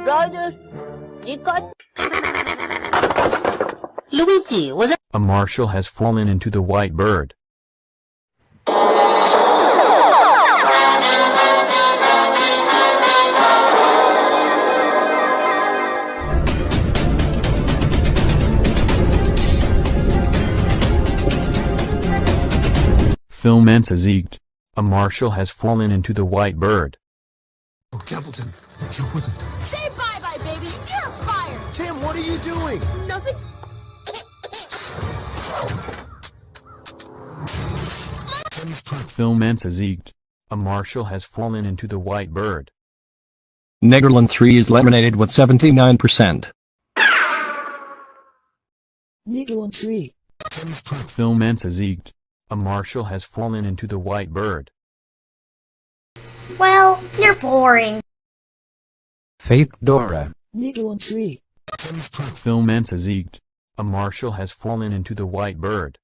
Ryder, dikkat. Luigi, was it? A marshal has fallen into the white bird. Phil Mensa zigged. A marshal has fallen into the white bird. Oh, Templeton, you wouldn't. Say bye-bye, baby. You're fired. Tim, what are you doing? Nothing. Tim's trying. Phil Mensa zigged. A marshal has fallen into the white bird. Negerland 3 is eliminated with 79%. Negerland 3. Tim's trying. Phil Mensa zigged. A marshal has fallen into the white bird. Well, you're boring. Faith Dora. Negerland 3. Tim's trying. Phil Mensa zigged. A marshal has fallen into the white bird.